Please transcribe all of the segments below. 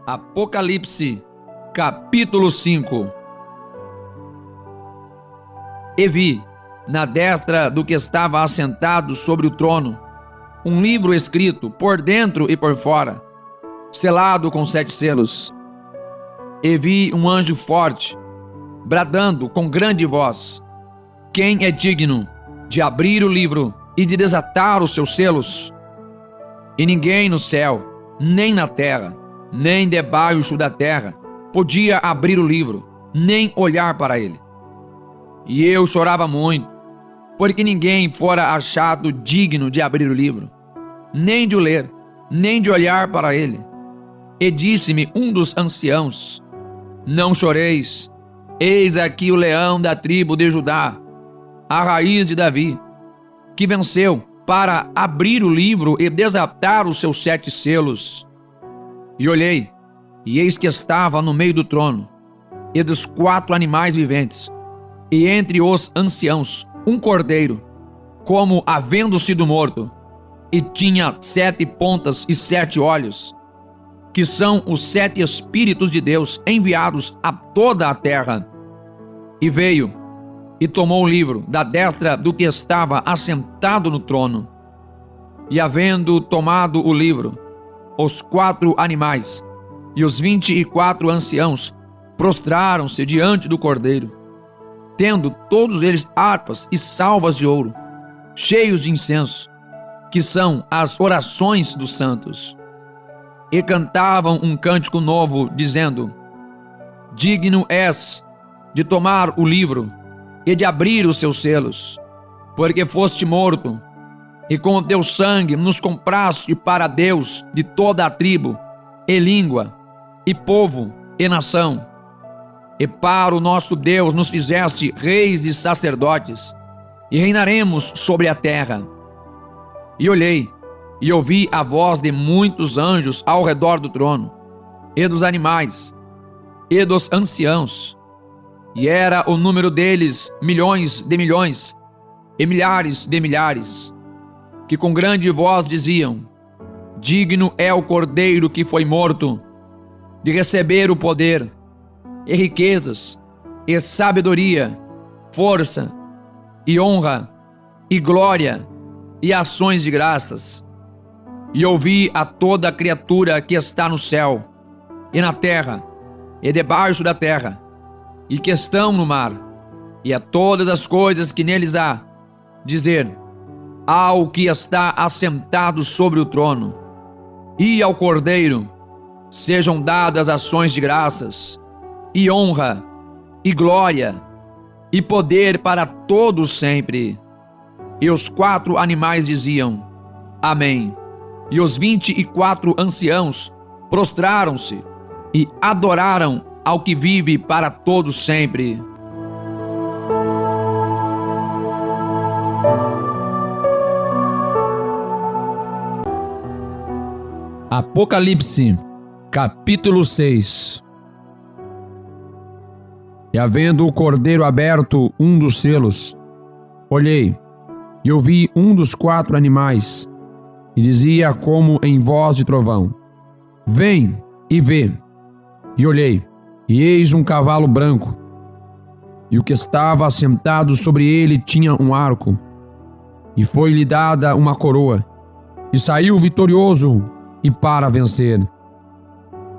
Apocalipse, capítulo 5. E vi, na destra do que estava assentado sobre o trono, um livro escrito por dentro e por fora, selado com 7 selos. E vi um anjo forte, bradando com grande voz: quem é digno de abrir o livro e de desatar os seus selos? E ninguém no céu, nem na terra, nem debaixo da terra, podia abrir o livro, nem olhar para ele. E eu chorava muito, porque ninguém fora achado digno de abrir o livro, nem de o ler, nem de olhar para ele. E disse-me um dos anciãos: não choreis, eis aqui o leão da tribo de Judá, a raiz de Davi, que venceu para abrir o livro e desatar os seus 7 selos. E olhei, e eis que estava no meio do trono, e dos 4 animais viventes, e entre os anciãos, um cordeiro, como havendo sido morto, e tinha 7 pontas e 7 olhos, que são os 7 Espíritos de Deus enviados a toda a terra. E veio e tomou o livro da destra do que estava assentado no trono. E havendo tomado o livro, os 4 animais e os 24 anciãos prostraram-se diante do cordeiro, tendo todos eles harpas e salvas de ouro, cheios de incenso, que são as orações dos santos. E cantavam um cântico novo, dizendo: digno és de tomar o livro e de abrir os seus selos, porque foste morto, e com o teu sangue nos compraste para Deus de toda a tribo, e língua, e povo, e nação. E para o nosso Deus nos fizeste reis e sacerdotes, e reinaremos sobre a terra. E olhei, e ouvi a voz de muitos anjos ao redor do trono, e dos animais, e dos anciãos, e era o número deles milhões de milhões, e milhares de milhares, que com grande voz diziam: digno é o cordeiro que foi morto, de receber o poder, e riquezas, e sabedoria, força, e honra, e glória, e ações de graças. E ouvi a toda criatura que está no céu, e na terra, e debaixo da terra, e que estão no mar, e a todas as coisas que neles há, dizer ao que está assentado sobre o trono e ao Cordeiro sejam dadas ações de graças, e honra, e glória, e poder para todos sempre. E os 4 animais diziam: amém. E os 24 anciãos prostraram-se e adoraram ao que vive para todos sempre. Apocalipse, capítulo 6. E havendo o cordeiro aberto um dos selos, olhei, e ouvi um dos 4 animais, e dizia como em voz de trovão: vem e vê. E olhei, e eis um cavalo branco, e o que estava assentado sobre ele tinha um arco, e foi-lhe dada uma coroa, e saiu vitorioso e para vencer.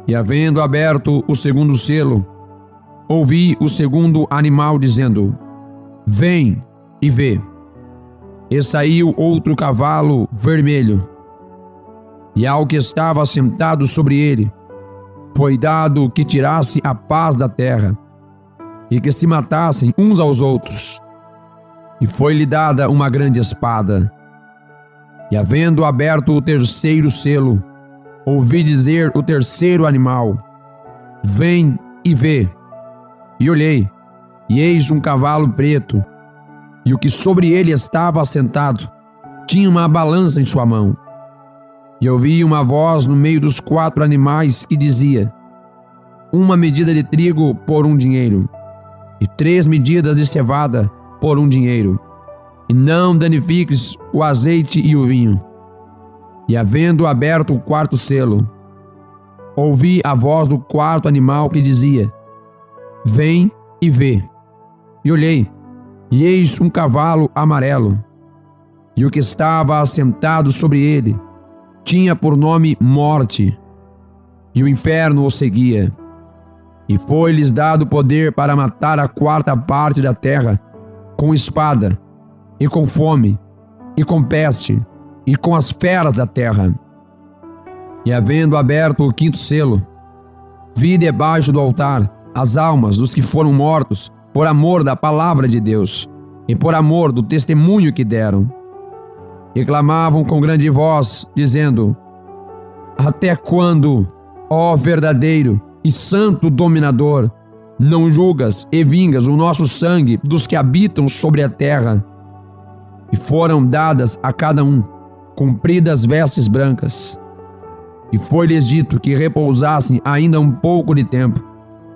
E havendo aberto o segundo selo, ouvi o segundo animal dizendo: vem e vê. E saiu outro cavalo vermelho, e ao que estava sentado sobre ele foi dado que tirasse a paz da terra, e que se matassem uns aos outros. E foi-lhe dada uma grande espada. E havendo aberto o terceiro selo, ouvi dizer o terceiro animal: vem e vê. E olhei, e eis um cavalo preto, e o que sobre ele estava assentado tinha uma balança em sua mão. E ouvi uma voz no meio dos 4 animais que dizia: uma medida de trigo por 1 dinheiro, e 3 medidas de cevada por 1 dinheiro, e não danifiques o azeite e o vinho. E havendo aberto o 4º selo, ouvi a voz do quarto animal que dizia: Vem e vê. E olhei, e eis um cavalo amarelo, e o que estava assentado sobre ele tinha por nome Morte, e o inferno o seguia. E foi-lhes dado poder para matar a quarta parte da terra, com espada, e com fome, e com peste, e com as feras da terra. E havendo aberto o quinto selo, vi debaixo do altar as almas dos que foram mortos por amor da palavra de Deus e por amor do testemunho que deram. E clamavam com grande voz, dizendo: Até quando, ó verdadeiro e santo dominador, não julgas e vingas o nosso sangue dos que habitam sobre a terra? E foram dadas a cada um compridas vestes brancas. E foi-lhes dito que repousassem ainda um pouco de tempo,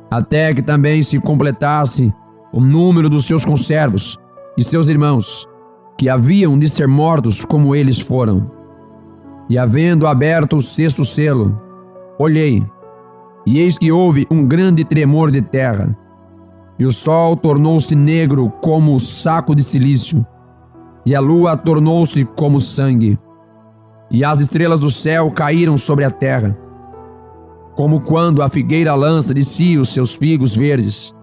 até que também se completasse o número dos seus conservos e seus irmãos, que haviam de ser mortos como eles foram. E havendo aberto o sexto selo, olhei, e eis que houve um grande tremor de terra, e o sol tornou-se negro como saco de cilício, e a lua tornou-se como sangue, e as estrelas do céu caíram sobre a terra, como quando a figueira lança de si os seus figos verdes,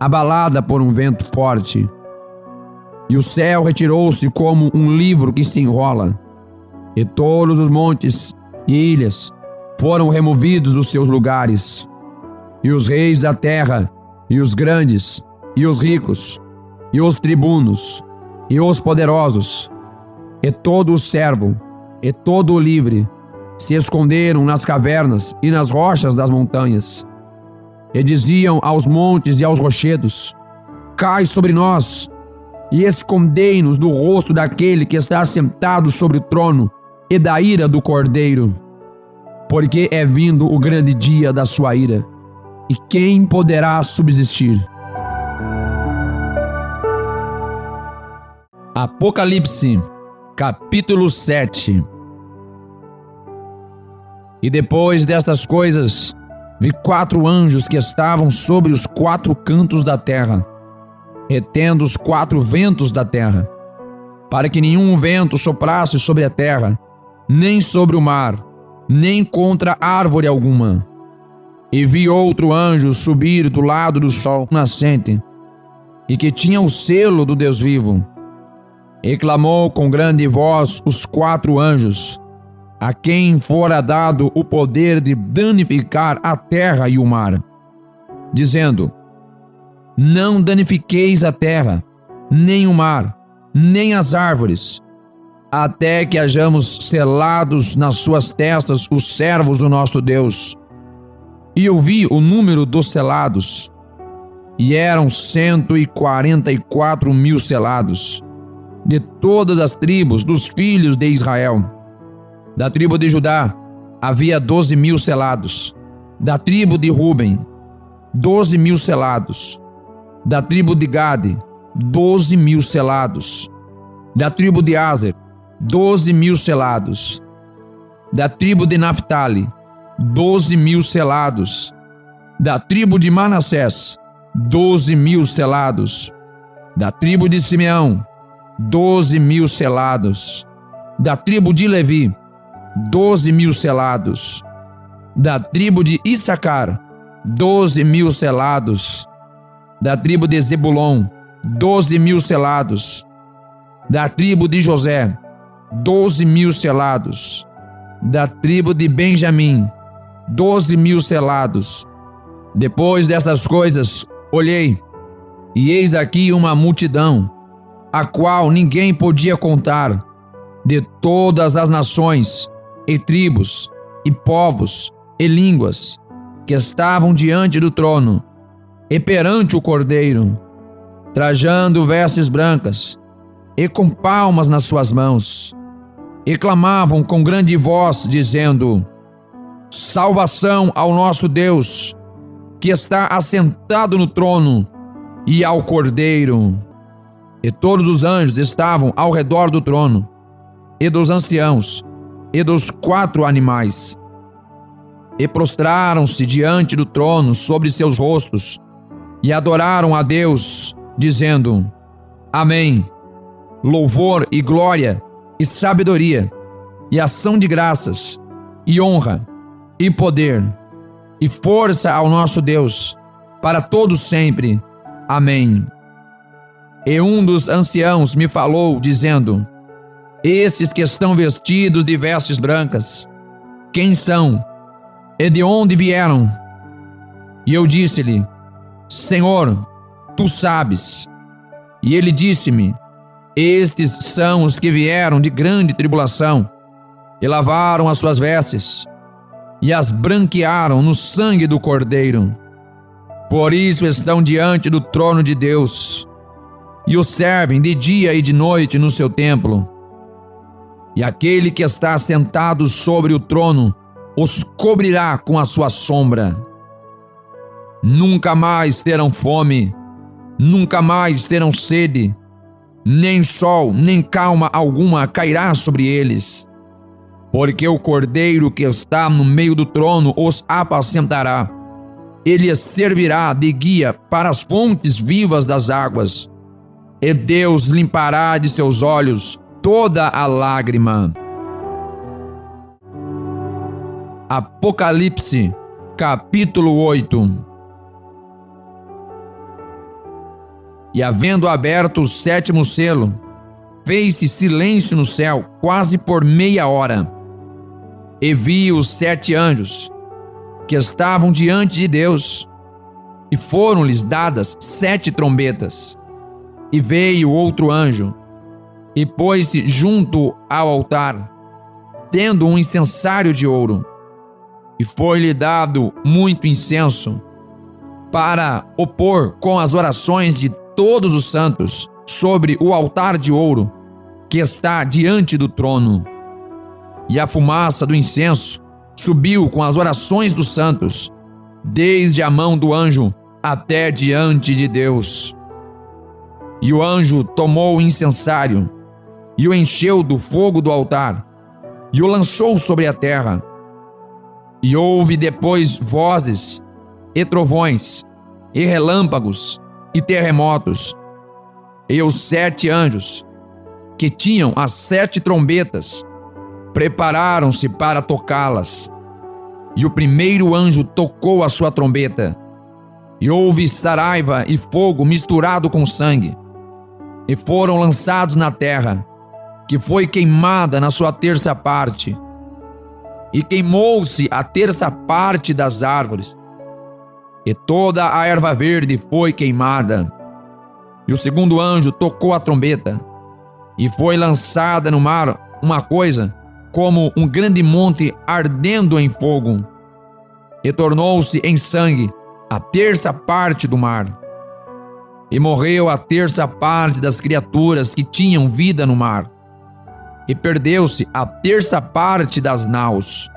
abalada por um vento forte. E o céu retirou-se como um livro que se enrola, e todos os montes e ilhas foram removidos dos seus lugares, e os reis da terra, e os grandes, e os ricos, e os tribunos, e os poderosos, e todo o servo, e todo o livre, se esconderam nas cavernas e nas rochas das montanhas, e diziam aos montes e aos rochedos: Cai sobre nós, e escondei-nos do rosto daquele que está sentado sobre o trono e da ira do Cordeiro, porque é vindo o grande dia da sua ira, e quem poderá subsistir? Apocalipse, capítulo 7. E depois destas coisas, vi 4 anjos que estavam sobre os 4 cantos da terra, retendo os 4 ventos da terra, para que nenhum vento soprasse sobre a terra, nem sobre o mar, nem contra árvore alguma. E vi outro anjo subir do lado do sol nascente, e que tinha o selo do Deus vivo. E clamou com grande voz os 4 anjos, a quem fora dado o poder de danificar a terra e o mar, dizendo: Não danifiqueis a terra, nem o mar, nem as árvores, até que hajamos selados nas suas testas os servos do nosso Deus. E eu vi o número dos selados, e eram 144 mil selados, de todas as tribos dos filhos de Israel. Da tribo de Judá havia 12 mil selados, da tribo de Ruben 12 mil selados, da tribo de Gade 12 mil selados, da tribo de Aser 12 mil selados, da tribo de Naphtali 12 mil selados, da tribo de Manassés 12 mil selados, da tribo de Simeão 12 mil selados, da tribo de Levi 12 mil selados, da tribo de Issacar 12 mil selados, da tribo de Zebulon 12 mil selados, da tribo de José 12 mil selados, da tribo de Benjamim 12 mil selados. Depois dessas coisas olhei, e eis aqui uma multidão, a qual ninguém podia contar, de todas as nações, e tribos, e povos, e línguas, que estavam diante do trono, e perante o Cordeiro, trajando vestes brancas, e com palmas nas suas mãos, e clamavam com grande voz, dizendo: Salvação ao nosso Deus, que está assentado no trono, e ao Cordeiro. E todos os anjos estavam ao redor do trono, e dos anciãos, e dos 4 animais. e prostraram-se diante do trono sobre seus rostos, e adoraram a Deus, dizendo: Amém. Louvor e glória, e sabedoria, e ação de graças, e honra, e poder, e força ao nosso Deus, para todos sempre. Amém. E um dos anciãos me falou, dizendo: Estes que estão vestidos de vestes brancas, quem são? E de onde vieram? E eu disse-lhe: Senhor, tu sabes. E ele disse-me: Estes são os que vieram de grande tribulação, e lavaram as suas vestes, e as branquearam no sangue do Cordeiro. Por isso estão diante do trono de Deus, e o servem de dia e de noite no seu templo. E aquele que está sentado sobre o trono os cobrirá com a sua sombra. Nunca mais terão fome, nunca mais terão sede, nem sol, nem calma alguma cairá sobre eles, porque o Cordeiro que está no meio do trono os apacentará. Ele lhes servirá de guia para as fontes vivas das águas, e Deus limpará de seus olhos toda a lágrima. Apocalipse, capítulo 8. E havendo aberto o sétimo selo, fez-se silêncio no céu quase por meia hora. E vi os 7 anjos, que estavam diante de Deus, e foram-lhes dadas 7 trombetas. E veio outro anjo, e pôs-se junto ao altar, tendo um incensário de ouro, e foi-lhe dado muito incenso, para o pôr com as orações de todos os santos sobre o altar de ouro, que está diante do trono. E a fumaça do incenso subiu com as orações dos santos, desde a mão do anjo até diante de Deus. E o anjo tomou o incensário, e o encheu do fogo do altar, e o lançou sobre a terra. E houve depois vozes, e trovões, e relâmpagos, e terremotos. E os 7 anjos, que tinham as 7 trombetas, prepararam-se para tocá-las. E o primeiro anjo tocou a sua trombeta, e houve saraiva e fogo misturado com sangue, e foram lançados na terra, que foi queimada na sua terça parte. E queimou-se a terça parte das árvores, e toda a erva verde foi queimada. E o segundo anjo tocou a trombeta, e foi lançada no mar uma coisa como um grande monte ardendo em fogo, e tornou-se em sangue a terça parte do mar. E morreu a terça parte das criaturas que tinham vida no mar, e perdeu-se a terça parte das naus.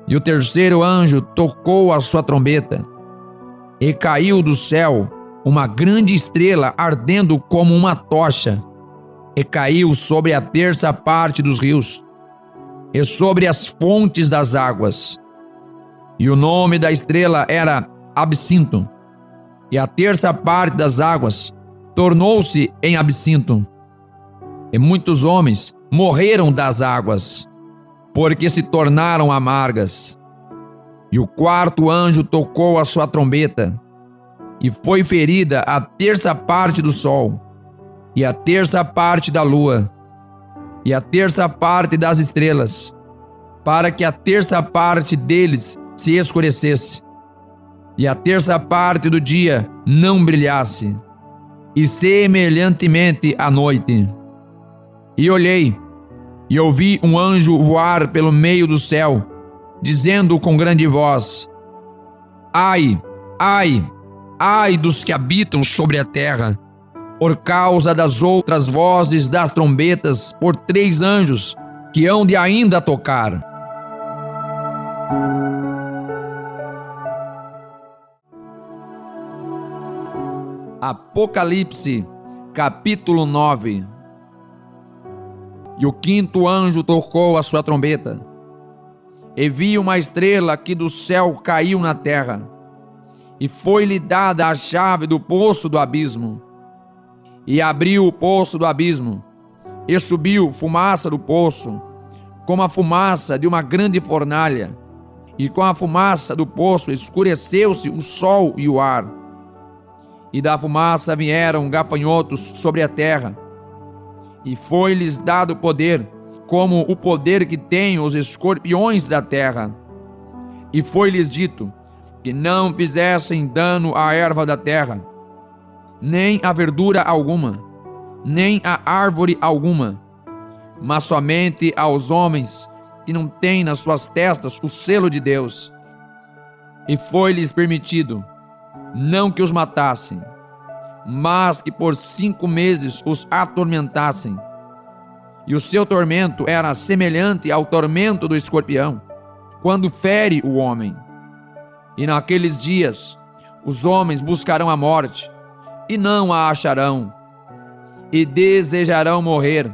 E o terceiro anjo tocou a sua trombeta, e caiu do céu uma grande estrela ardendo como uma tocha, e caiu sobre a terça parte dos rios, e sobre as fontes das águas. E o nome da estrela era Absinto, e a terça parte das águas tornou-se em absinto. E muitos homens morreram das águas, porque se tornaram amargas. E o quarto anjo tocou a sua trombeta, e foi ferida a terça parte do sol, e a terça parte da lua, e a terça parte das estrelas, para que a terça parte deles se escurecesse, e a terça parte do dia não brilhasse, e semelhantemente à noite. E olhei, e ouvi um anjo voar pelo meio do céu, dizendo com grande voz: Ai, ai, ai dos que habitam sobre a terra, por causa das outras vozes das trombetas por 3 anjos que hão de ainda tocar. Apocalipse, capítulo 9. E o quinto anjo tocou a sua trombeta, E vi uma estrela que do céu caiu na terra, e foi-lhe dada a chave do poço do abismo. E abriu o poço do abismo, e subiu fumaça do poço, como a fumaça de uma grande fornalha. E com a fumaça do poço escureceu-se o sol e o ar. E da fumaça vieram gafanhotos sobre a terra, e foi-lhes dado poder, como o poder que têm os escorpiões da terra. E foi-lhes dito que não fizessem dano à erva da terra, nem a verdura alguma, nem a árvore alguma, mas somente aos homens que não têm nas suas testas o selo de Deus. E foi-lhes permitido, não que os matassem, mas que por 5 meses os atormentassem. E o seu tormento era semelhante ao tormento do escorpião, quando fere o homem. E naqueles dias os homens buscarão a morte, e não a acharão, e desejarão morrer,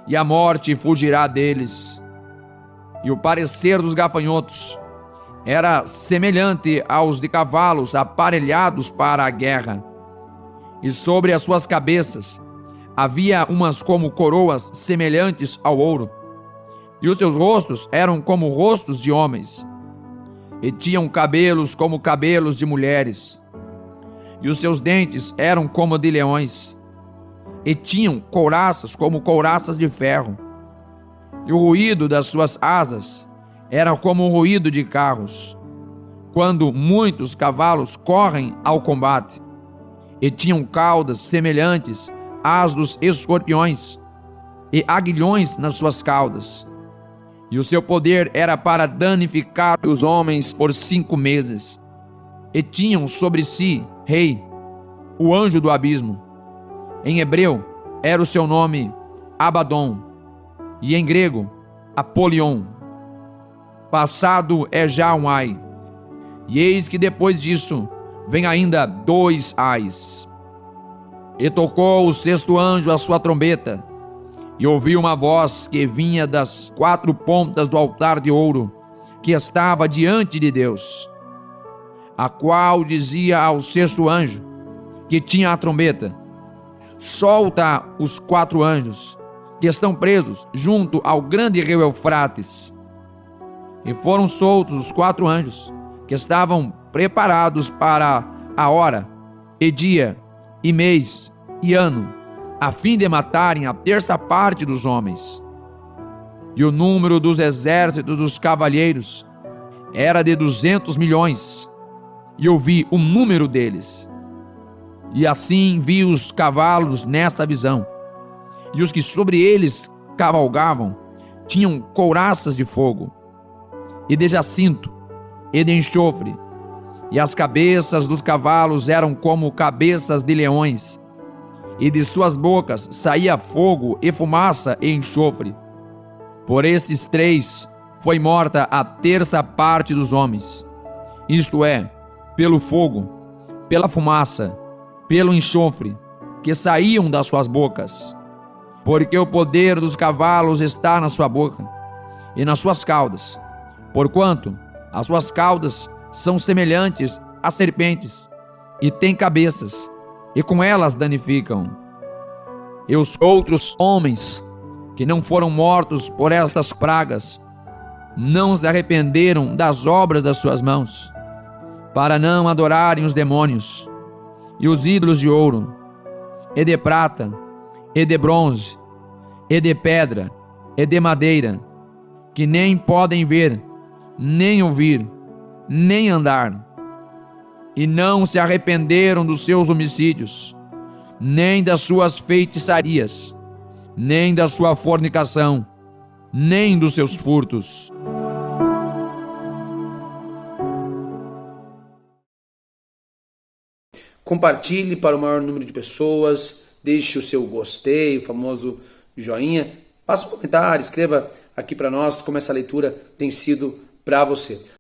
e a morte fugirá deles. E o parecer dos gafanhotos era semelhante aos de cavalos aparelhados para a guerra, e sobre as suas cabeças havia umas como coroas semelhantes ao ouro, e os seus rostos eram como rostos de homens, e tinham cabelos como cabelos de mulheres, e os seus dentes eram como de leões, e tinham couraças como couraças de ferro, e o ruído das suas asas era como o ruído de carros, quando muitos cavalos correm ao combate. E tinham caudas semelhantes às dos escorpiões, e aguilhões nas suas caudas. E o seu poder era para danificar os homens por 5 meses. E tinham sobre si rei, o anjo do abismo. Em hebreu era o seu nome Abadom, e em grego Apolion. Passado é já um ai, e eis que depois disso vem ainda 2 ais. E tocou o 6º anjo a sua trombeta, e ouvi uma voz que vinha das 4 pontas do altar de ouro que estava diante de Deus, a qual dizia ao 6º anjo que tinha a trombeta: solta os 4 anjos que estão presos junto ao grande rio Eufrates. E foram soltos os 4 anjos que estavam preparados para a hora, e dia, e mês, e ano, a fim de matarem a 1/3 parte dos homens. E o número dos exércitos dos cavalheiros era de 200 milhões, e eu vi o número deles. E assim vi os cavalos nesta visão, e os que sobre eles cavalgavam tinham couraças de fogo, e de jacinto, e de enxofre, e as cabeças dos cavalos eram como cabeças de leões, e de suas bocas saía fogo e fumaça e enxofre. Por estes 3 foi morta a 1/3 parte dos homens, isto é, pelo fogo, pela fumaça, pelo enxofre, que saíam das suas bocas. Porque o poder dos cavalos está na sua boca, e nas suas caudas, porquanto as suas caudas são semelhantes a serpentes, e têm cabeças, e com elas danificam. E os outros homens que não foram mortos por estas pragas não se arrependeram das obras das suas mãos, para não adorarem os demônios e os ídolos de ouro, e de prata, e de bronze, e de pedra, e de madeira, que nem podem ver, nem ouvir, nem andar. E não se arrependeram dos seus homicídios, nem das suas feitiçarias, nem da sua fornicação, nem dos seus furtos. Compartilhe para o maior número de pessoas, deixe o seu gostei, o famoso joinha, faça um comentário, escreva aqui para nós como essa leitura tem sido para você.